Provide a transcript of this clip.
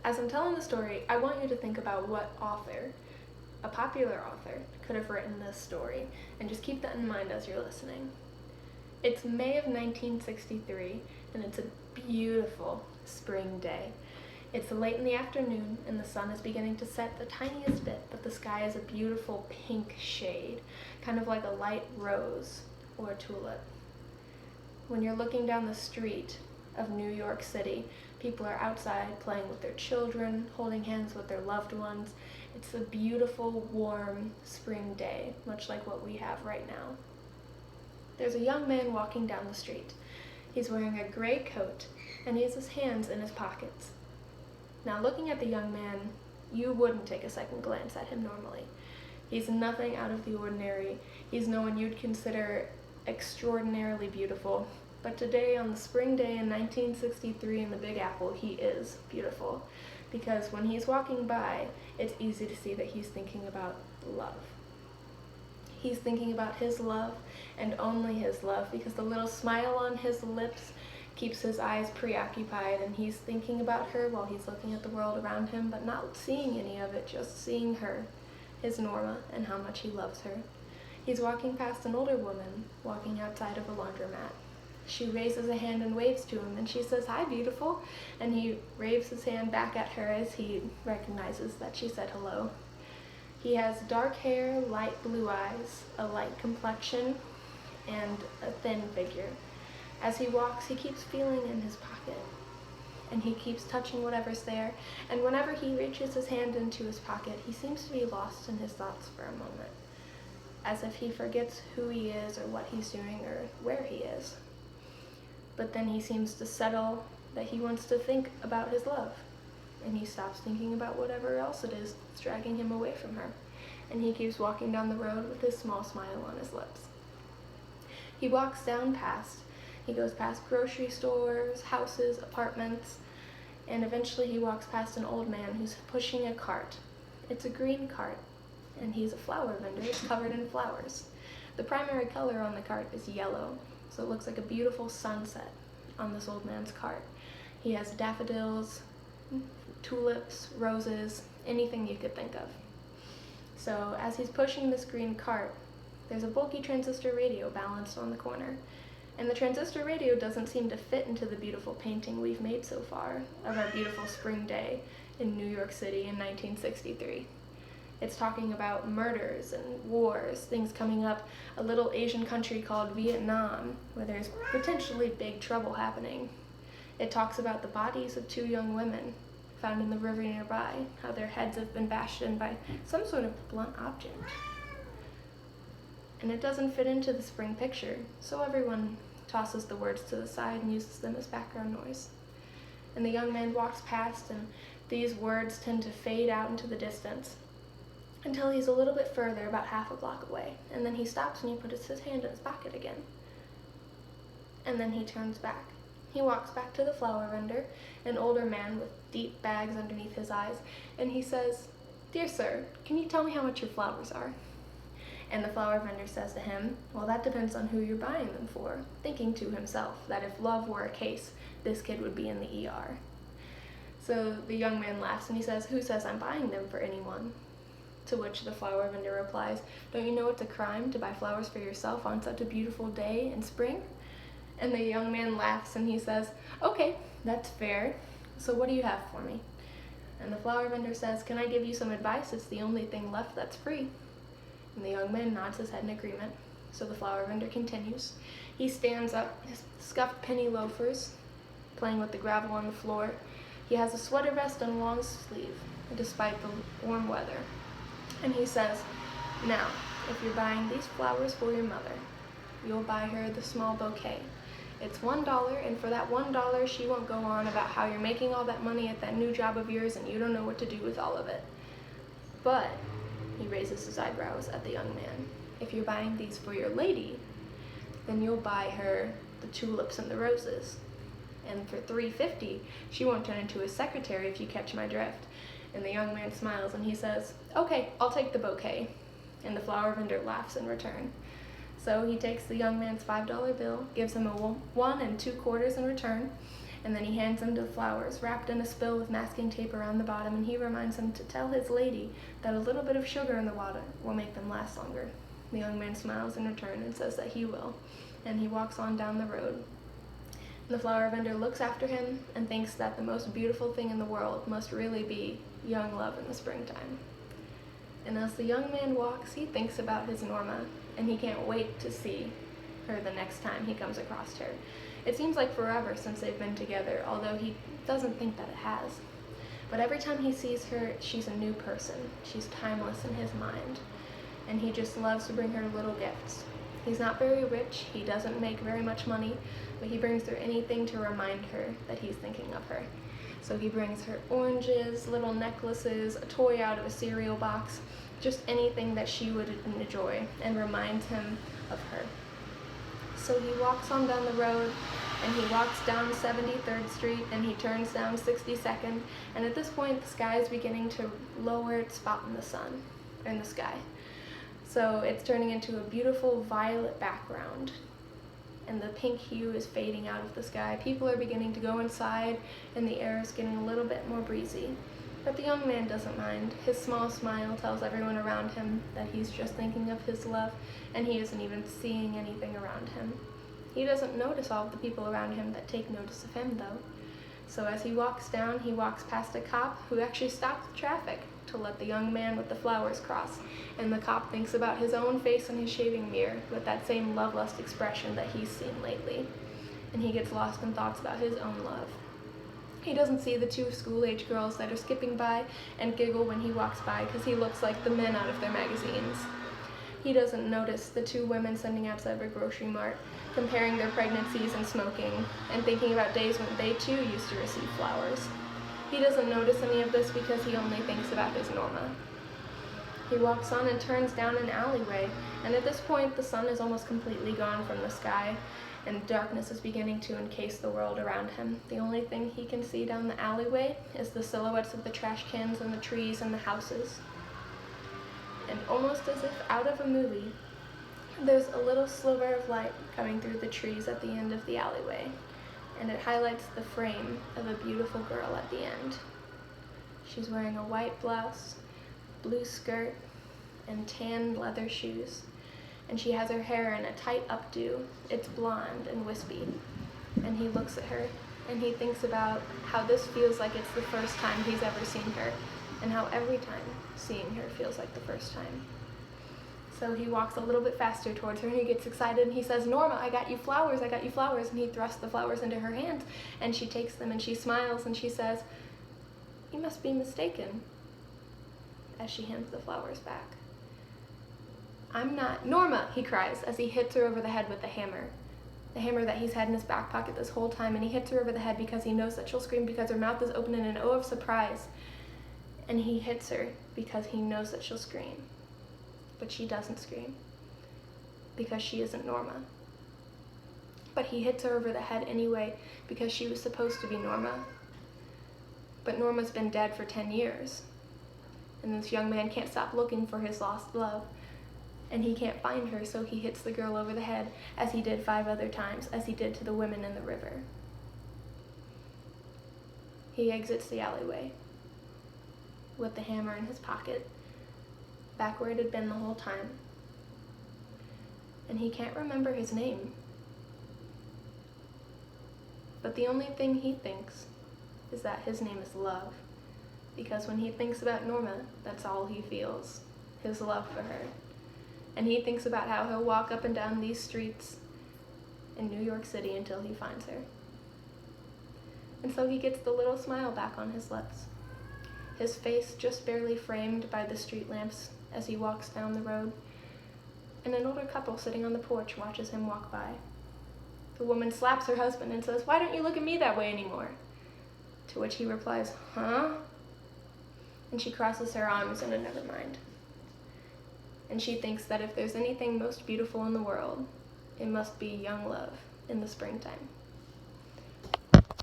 as I'm telling the story, I want you to think about what author, a popular author, could have written this story, and just keep that in mind as you're listening. It's May of 1963, and it's a beautiful spring day. It's late in the afternoon, and the sun is beginning to set the tiniest bit, but the sky is a beautiful pink shade, kind of like a light rose or a tulip. When you're looking down the street of New York City, people are outside playing with their children, holding hands with their loved ones. It's a beautiful, warm spring day, much like what we have right now. There's a young man walking down the street. He's wearing a gray coat, and he has his hands in his pockets. Now, looking at the young man, you wouldn't take a second glance at him normally. He's nothing out of the ordinary. He's no one you'd consider extraordinarily beautiful. But today, on the spring day in 1963 in the Big Apple, he is beautiful. Because when he's walking by, it's easy to see that he's thinking about love. He's thinking about his love, and only his love, because the little smile on his lips keeps his eyes preoccupied, and he's thinking about her while he's looking at the world around him, but not seeing any of it, just seeing her, his Norma, and how much he loves her. He's walking past an older woman, walking outside of a laundromat. She raises a hand and waves to him, and she says, "Hi, beautiful," and he waves his hand back at her as he recognizes that she said hello. He has dark hair, light blue eyes, a light complexion, and a thin figure. As he walks, he keeps feeling in his pocket, and he keeps touching whatever's there, and whenever he reaches his hand into his pocket, he seems to be lost in his thoughts for a moment, as if he forgets who he is or what he's doing or where he is. But then he seems to settle that he wants to think about his love, and he stops thinking about whatever else it is that's dragging him away from her, and he keeps walking down the road with his small smile on his lips. He walks down past. He goes past grocery stores, houses, apartments, and eventually he walks past an old man who's pushing a cart. It's a green cart, and he's a flower vendor. It's covered in flowers. The primary color on the cart is yellow, so it looks like a beautiful sunset on this old man's cart. He has daffodils, tulips, roses, anything you could think of. So as he's pushing this green cart, there's a bulky transistor radio balanced on the corner. And the transistor radio doesn't seem to fit into the beautiful painting we've made so far of our beautiful spring day in New York City in 1963. It's talking about murders and wars, things coming up, a little Asian country called Vietnam, where there's potentially big trouble happening. It talks about the bodies of two young women found in the river nearby, how their heads have been bashed in by some sort of blunt object. And it doesn't fit into the spring picture, so everyone tosses the words to the side and uses them as background noise. And the young man walks past, and these words tend to fade out into the distance until he's a little bit further, about half a block away, and then he stops and he puts his hand in his pocket again. And then he turns back. He walks back to the flower vendor, an older man with deep bags underneath his eyes, and he says, "Dear sir, can you tell me how much your flowers are?" And the flower vendor says to him, "Well, that depends on who you're buying them for," thinking to himself that if love were a case, this kid would be in the ER. So the young man laughs and he says, "Who says I'm buying them for anyone?" To which the flower vendor replies, "Don't you know it's a crime to buy flowers for yourself on such a beautiful day in spring?" And the young man laughs and he says, "Okay, that's fair. So what do you have for me?" And the flower vendor says, "Can I give you some advice? It's the only thing left that's free." And the young man nods his head in agreement. So the flower vendor continues. He stands up, his scuffed penny loafers, playing with the gravel on the floor. He has a sweater vest and a long sleeve, despite the warm weather. And he says, "Now, if you're buying these flowers for your mother, you'll buy her the small bouquet. It's $1, and for that $1, she won't go on about how you're making all that money at that new job of yours and you don't know what to do with all of it. But," he raises his eyebrows at the young man, "if you're buying these for your lady, then you'll buy her the tulips and the roses. And for $3.50, she won't turn into a secretary if you catch my drift." And the young man smiles and he says, "Okay, I'll take the bouquet." And the flower vendor laughs in return. So he takes the young man's $5 bill, gives him a 1 2/4 in return, And then he hands him the flowers, wrapped in a spill with masking tape around the bottom, and he reminds him to tell his lady that a little bit of sugar in the water will make them last longer. The young man smiles in return and says that he will, and he walks on down the road. The flower vendor looks after him and thinks that the most beautiful thing in the world must really be young love in the springtime. And as the young man walks, he thinks about his Norma, and he can't wait to see her the next time he comes across her. It seems like forever since they've been together, although he doesn't think that it has. But every time he sees her, she's a new person. She's timeless in his mind, and he just loves to bring her little gifts. He's not very rich, he doesn't make very much money, but he brings her anything to remind her that he's thinking of her. So he brings her oranges, little necklaces, a toy out of a cereal box, just anything that she would enjoy and reminds him of her. So he walks on down the road, and he walks down 73rd Street, and he turns down 62nd, and at this point the sky is beginning to lower its spot in the sun, in the sky. So it's turning into a beautiful violet background, and the pink hue is fading out of the sky. People are beginning to go inside, and the air is getting a little bit more breezy. But the young man doesn't mind. His small smile tells everyone around him that he's just thinking of his love, and he isn't even seeing anything around him. He doesn't notice all of the people around him that take notice of him, though. So as he walks down, he walks past a cop who actually stops the traffic to let the young man with the flowers cross, and the cop thinks about his own face in his shaving mirror with that same love-lust expression that he's seen lately, and he gets lost in thoughts about his own love. He doesn't see the two school-age girls that are skipping by and giggle when he walks by because he looks like the men out of their magazines. He doesn't notice the two women standing outside of a grocery mart, comparing their pregnancies and smoking, and thinking about days when they too used to receive flowers. He doesn't notice any of this because he only thinks about his Norma. He walks on and turns down an alleyway, and at this point the sun is almost completely gone from the sky, and darkness is beginning to encase the world around him. The only thing he can see down the alleyway is the silhouettes of the trash cans and the trees and the houses. And almost as if out of a movie, there's a little sliver of light coming through the trees at the end of the alleyway, and it highlights the frame of a beautiful girl at the end. She's wearing a white blouse, blue skirt, and tan leather shoes, and she has her hair in a tight updo. It's blonde and wispy, and he looks at her, and he thinks about how this feels like it's the first time he's ever seen her, and how every time seeing her feels like the first time. So he walks a little bit faster towards her, and he gets excited, and he says, "Norma, I got you flowers, I got you flowers," and he thrusts the flowers into her hands, and she takes them, and she smiles, and she says, "You must be mistaken," as she hands the flowers back. "I'm not—" "Norma," he cries, as he hits her over the head with the hammer that he's had in his back pocket this whole time, and he hits her over the head because he knows that she'll scream because her mouth is open in an O of surprise, and he hits her because he knows that she'll scream. But she doesn't scream, because she isn't Norma. But he hits her over the head anyway, because she was supposed to be Norma. But Norma's been dead for 10 years, and this young man can't stop looking for his lost love, and he can't find her, so he hits the girl over the head, as he did 5 other times, as he did to the women in the river. He exits the alleyway, with the hammer in his pocket, back where it had been the whole time. And he can't remember his name. But the only thing he thinks is that his name is love, because when he thinks about Norma, that's all he feels, his love for her. And he thinks about how he'll walk up and down these streets in New York City until he finds her. And so he gets the little smile back on his lips, his face just barely framed by the street lamps as he walks down the road, and an older couple sitting on the porch watches him walk by. The woman slaps her husband and says, "Why don't you look at me that way anymore?" To which he replies, "Huh?" And she crosses her arms in a never mind. And she thinks that if there's anything most beautiful in the world, it must be young love in the springtime.